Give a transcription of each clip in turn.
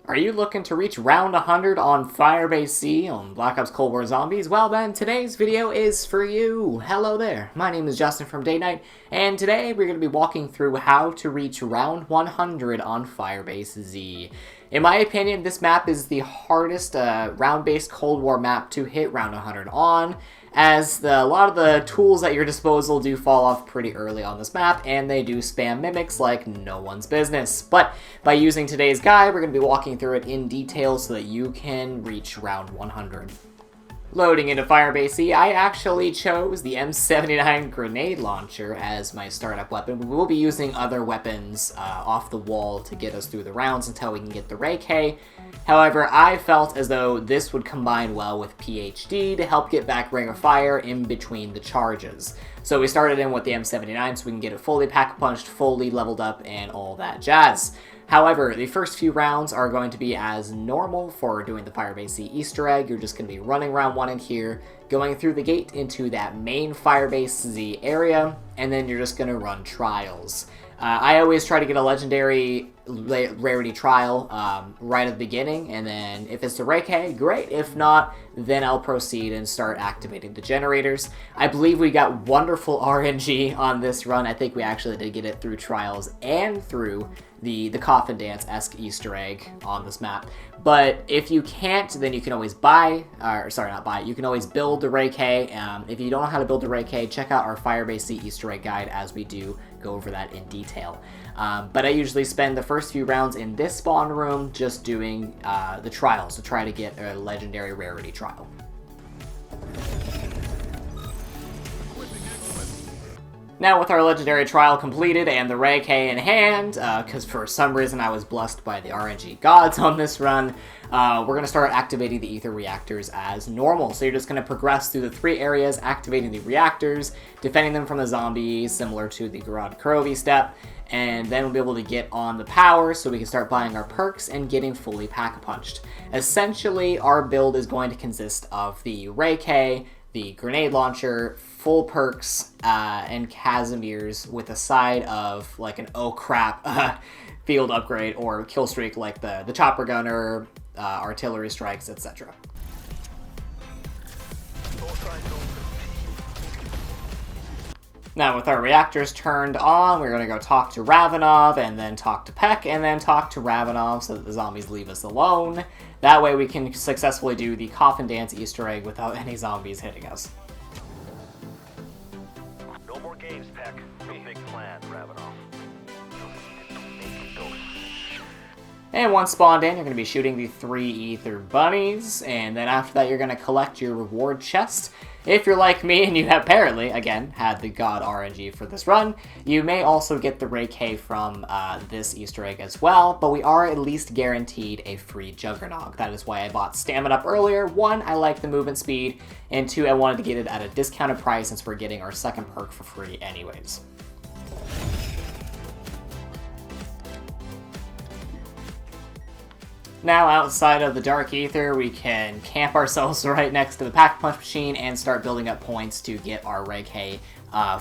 Are you looking to reach round 100 on Firebase C on Black Ops Cold War Zombies? Well then, today's video is for you! Hello there, my name is Justin from Day Night, and today we're going to be walking through how to reach round 100 on Firebase Z. In my opinion, this map is the hardest round-based Cold War map to hit round 100 on, as a lot of the tools at your disposal do fall off pretty early on this map, and they do spam mimics like no one's business. But by using today's guide, we're going to be walking through it in detail so that you can reach round 100. Loading into Firebase C, I actually chose the M79 grenade launcher as my startup weapon. We will be using other weapons off the wall to get us through the rounds until we can get the Ray K. However, I felt as though this would combine well with PhD to help get back Ring of Fire in between the charges. So we started in with the M79 so we can get it fully pack-punched, fully leveled up, and all that jazz. However, the first few rounds are going to be as normal for doing the Firebase C Easter egg. You're just going to be running round one in here, going through the gate into that main Firebase Z area, and then you're just going to run trials. I always try to get a legendary rarity trial right at the beginning, and then if it's the Ray K, great. If not, then I'll proceed and start activating the generators. I believe we got wonderful RNG on this run. I think we actually did get it through trials and through the Coffin Dance-esque Easter egg on this map. But if you can't, then you can always buy, or sorry, not buy, you can always build the Ray K. If you don't know how to build the Ray K, check out our Firebase C Easter egg guide as we do go over that in detail. But I usually spend the first few rounds in this spawn room just doing the trials to try to get a legendary rarity trial. Now with our legendary trial completed and the Ray K in hand, because for some reason I was blessed by the RNG gods on this run, we're going to start activating the ether reactors as normal. So you're just going to progress through the three areas, activating the reactors, defending them from the zombies, similar to the Garad Kurovi step, and then we'll be able to get on the power so we can start buying our perks and getting fully pack-punched. Essentially, our build is going to consist of the Ray K, the grenade launcher, full perks, and Casimir's with a side of like an oh crap field upgrade or kill streak like the chopper gunner, artillery strikes, etc. Now with our reactors turned on, we're going to go talk to Ravenov, and then talk to Peck, and then talk to Ravenov so that the zombies leave us alone. That way we can successfully do the Coffin Dance Easter egg without any zombies hitting us. No more games, Peck. No big plan, Ravenov. And once spawned in, you're going to be shooting the 3 ether bunnies, and then after that you're going to collect your reward chest. If you're like me and you have apparently, again, had the God RNG for this run, you may also get the Ray K from this Easter egg as well, but we are at least guaranteed a free Juggernog. That is why I bought Stamina up earlier. 1, I like the movement speed, and 2, I wanted to get it at a discounted price since we're getting our second perk for free anyways. Now, outside of the Dark Ether, we can camp ourselves right next to the Pack-a-Punch machine and start building up points to get our Ray K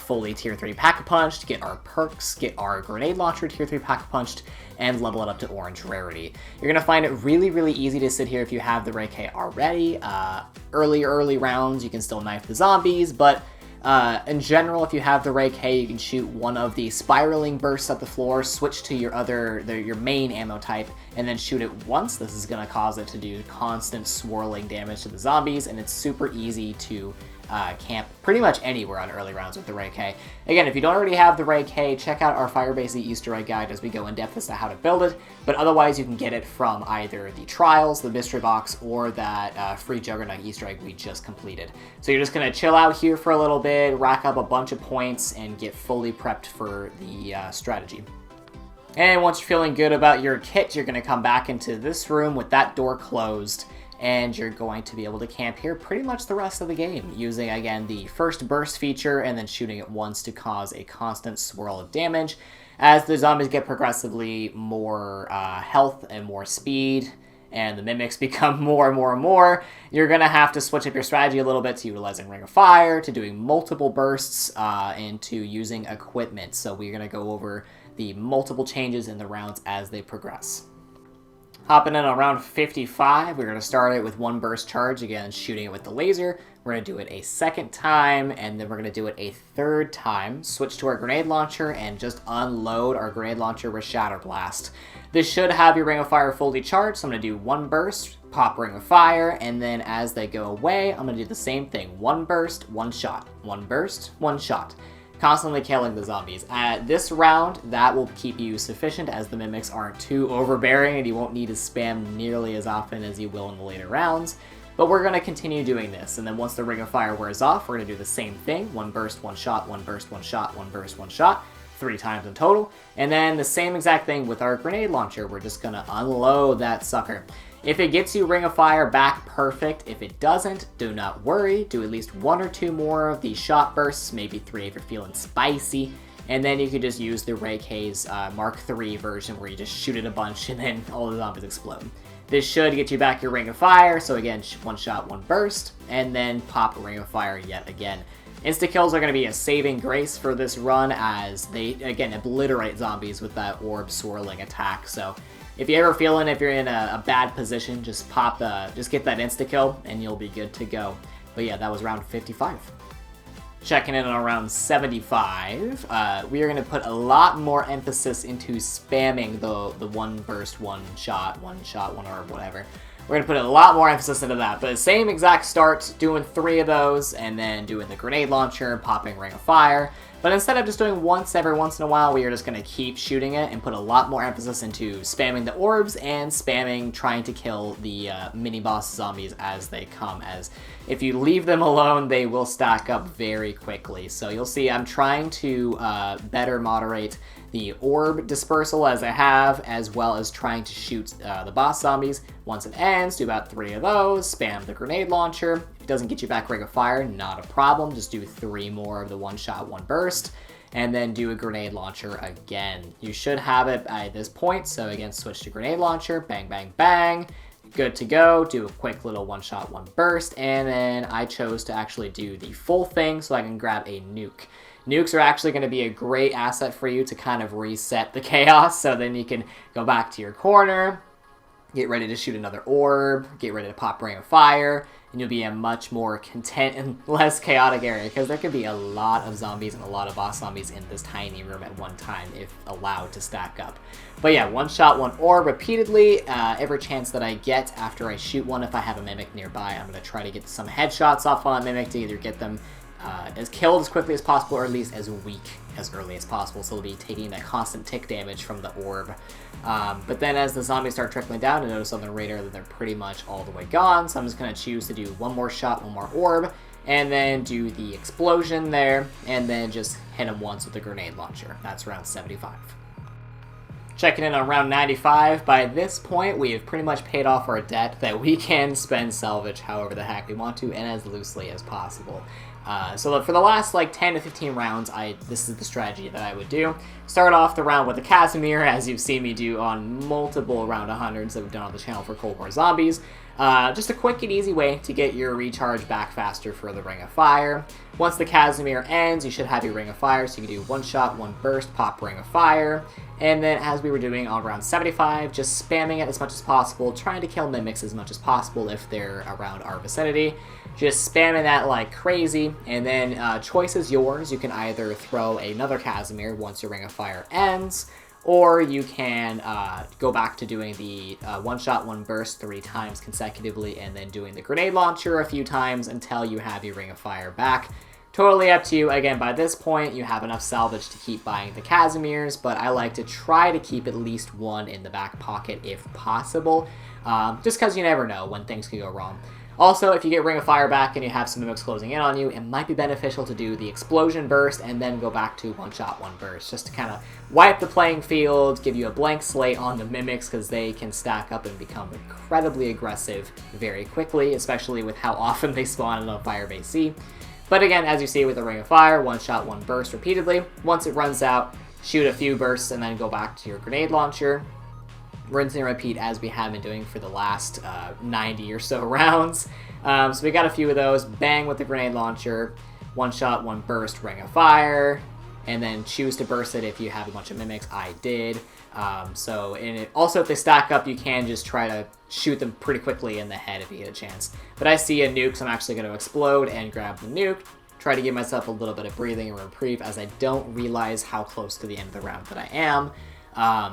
fully Tier 3 Pack-a-Punched, get our perks, get our Grenade Launcher Tier 3 Pack-a-Punched, and level it up to Orange Rarity. You're going to find it really, really easy to sit here if you have the Ray K already. Early rounds, you can still knife the zombies, but in general, if you have the Ray K, you can shoot one of the spiraling bursts at the floor, switch to your main ammo type, and then shoot it once. This is going to cause it to do constant swirling damage to the zombies, and it's super easy to camp pretty much anywhere on early rounds with the Ray K. Again, if you don't already have the Ray K, check out our Firebase Easter egg guide as we go in depth as to how to build it, but otherwise you can get it from either the trials, the mystery box, or that free Juggernaut Easter egg we just completed. So you're just going to chill out here for a little bit, rack up a bunch of points, and get fully prepped for the strategy. And once you're feeling good about your kit, you're going to come back into this room with that door closed, and you're going to be able to camp here pretty much the rest of the game, using, again, the first burst feature and then shooting it once to cause a constant swirl of damage. As the zombies get progressively more health and more speed, and the mimics become more and more, you're going to have to switch up your strategy a little bit to utilizing Ring of Fire, to doing multiple bursts, and to using equipment. So we're going to go over the multiple changes in the rounds as they progress. Hopping in on round 55, we're going to start it with one burst charge, again shooting it with the laser. We're going to do it a second time, and then we're going to do it a third time. Switch to our grenade launcher and just unload our grenade launcher with Shatter Blast. This should have your Ring of Fire fully charged, so I'm going to do one burst, pop Ring of Fire, and then as they go away, I'm going to do the same thing. One burst, one shot. One burst, one shot. Constantly killing the zombies. This round, that will keep you sufficient as the mimics aren't too overbearing and you won't need to spam nearly as often as you will in the later rounds. But we're going to continue doing this, and then once the Ring of Fire wears off, we're going to do the same thing. One burst, one shot, one burst, one shot, one burst, one shot. 3 times in total. And then the same exact thing with our grenade launcher. We're just going to unload that sucker. If it gets you Ring of Fire back, perfect. If it doesn't, do not worry. Do at least 1 or 2 more of these shot bursts, maybe 3 if you're feeling spicy. And then you can just use the Ray K's Mark III version where you just shoot it a bunch and then all the zombies explode. This should get you back your Ring of Fire, so again, one shot, one burst, and then pop a Ring of Fire yet again. Insta-kills are going to be a saving grace for this run as they, again, obliterate zombies with that orb swirling attack. So if you're ever feeling if you're in a bad position, just just get that insta-kill and you'll be good to go. But yeah, that was round 55. Checking in on round 75, we are going to put a lot more emphasis into spamming the one burst, one shot, one orb, whatever. We're going to put a lot more emphasis into that, but same exact start, doing 3 of those, and then doing the grenade launcher, popping Ring of Fire. But instead of just doing once every once in a while, we are just going to keep shooting it and put a lot more emphasis into spamming the orbs and spamming trying to kill the mini-boss zombies as they come, as if you leave them alone, they will stack up very quickly. So you'll see I'm trying to better moderate the orb dispersal as I have, as well as trying to shoot the boss zombies. Once it ends, do about 3 of those, spam the grenade launcher. If it doesn't get you back Ring of Fire, not a problem, just do 3 more of the one shot, one burst, and then do a grenade launcher again. You should have it at this point, so again, switch to grenade launcher, bang, bang, bang. Good to go, do a quick little one shot, one burst, and then I chose to actually do the full thing so I can grab a nuke. Nukes are actually going to be a great asset for you to kind of reset the chaos, so then you can go back to your corner, get ready to shoot another orb, get ready to pop Ring of Fire, and you'll be in a much more content and less chaotic area, because there could be a lot of zombies and a lot of boss zombies in this tiny room at one time, if allowed to stack up. But yeah, one shot, one orb repeatedly, every chance that I get after I shoot one, if I have a Mimic nearby, I'm going to try to get some headshots off on a Mimic to either get them as killed as quickly as possible, or at least as weak as early as possible, so they'll be taking that constant tick damage from the orb. But then as the zombies start trickling down, I notice on the radar that they're pretty much all the way gone, so I'm just going to choose to do one more shot, one more orb, and then do the explosion there, and then just hit them once with the grenade launcher. That's round 75. Checking in on round 95, by this point we have pretty much paid off our debt that we can spend salvage however the heck we want to and as loosely as possible. So for the last like 10 to 15 rounds, this is the strategy that I would do. Start off the round with the Casimir, as you've seen me do on multiple round 100s that we've done on the channel for Cold War Zombies. Just a quick and easy way to get your recharge back faster for the Ring of Fire. Once the Casimir ends, you should have your Ring of Fire, so you can do one shot, one burst, pop Ring of Fire. And then as we were doing on round 75, just spamming it as much as possible, trying to kill mimics as much as possible if they're around our vicinity. Just spamming that like crazy, and then choice is yours. You can either throw another Casimir once your Ring of Fire ends, or you can go back to doing the one shot, one burst 3 times consecutively, and then doing the grenade launcher a few times until you have your Ring of Fire back. Totally up to you. Again, by this point, you have enough salvage to keep buying the Casimirs, but I like to try to keep at least one in the back pocket if possible, just because you never know when things can go wrong. Also, if you get Ring of Fire back and you have some mimics closing in on you, it might be beneficial to do the explosion burst and then go back to one shot, one burst, just to kind of wipe the playing field, give you a blank slate on the mimics, because they can stack up and become incredibly aggressive very quickly, especially with how often they spawn in a Firebase C. But again, as you see with the Ring of Fire, one shot, one burst repeatedly. Once it runs out, shoot a few bursts and then go back to your grenade launcher. Rinse and repeat as we have been doing for the last 90 or so rounds. So we got a few of those. Bang with the grenade launcher. One shot, one burst, Ring of Fire. and then choose to burst it if you have a bunch of mimics. I did. Also, if they stack up, you can just try to shoot them pretty quickly in the head if you get a chance. But I see a nuke, so I'm actually going to explode and grab the nuke. Try to give myself a little bit of breathing and reprieve as I don't realize how close to the end of the round that I am.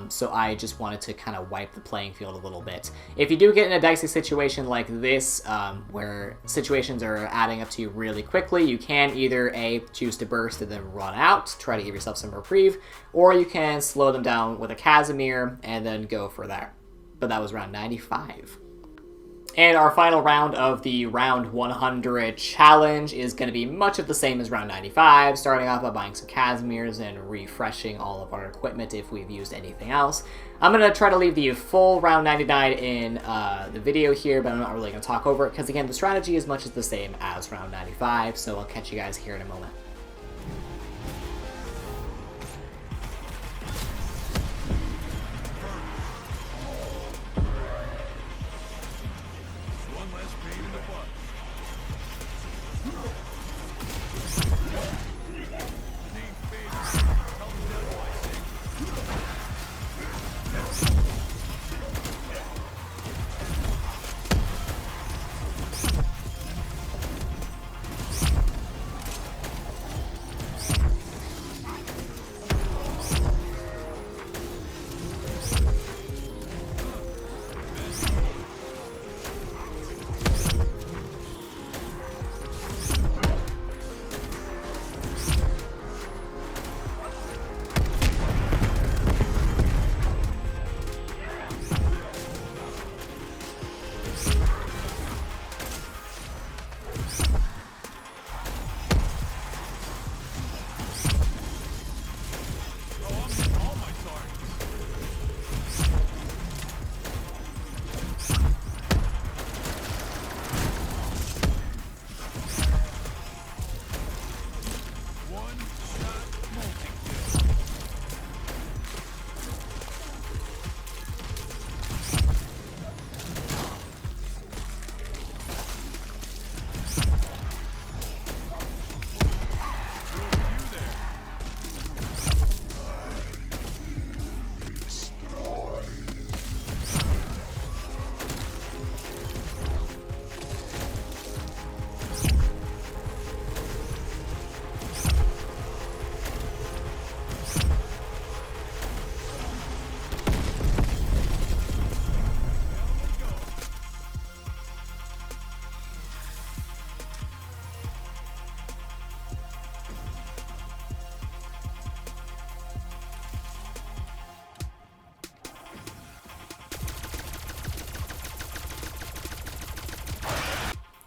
So I just wanted to kind of wipe the playing field a little bit. If you do get in a dicey situation like this, where situations are adding up to you really quickly, you can either A, choose to burst and then run out, try to give yourself some reprieve, or you can slow them down with a Casimir and then go for that. But that was round 95. And our final round of the round 100 challenge is going to be much of the same as round 95, starting off by buying some Casimirs and refreshing all of our equipment if we've used anything else. I'm going to try to leave the full round 99 in the video here, but I'm not really going to talk over it because, again, the strategy is much the same as round 95, so I'll catch you guys here in a moment.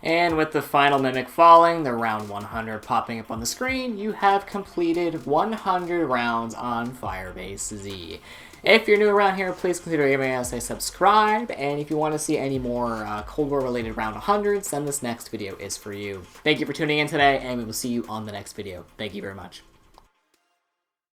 And with the final Mimic falling, the round 100 popping up on the screen, you have completed 100 rounds on Firebase Z. If you're new around here, please consider giving us a subscribe, and if you want to see any more Cold War related round 100s, then this next video is for you. Thank you for tuning in today, and we will see you on the next video. Thank you very much.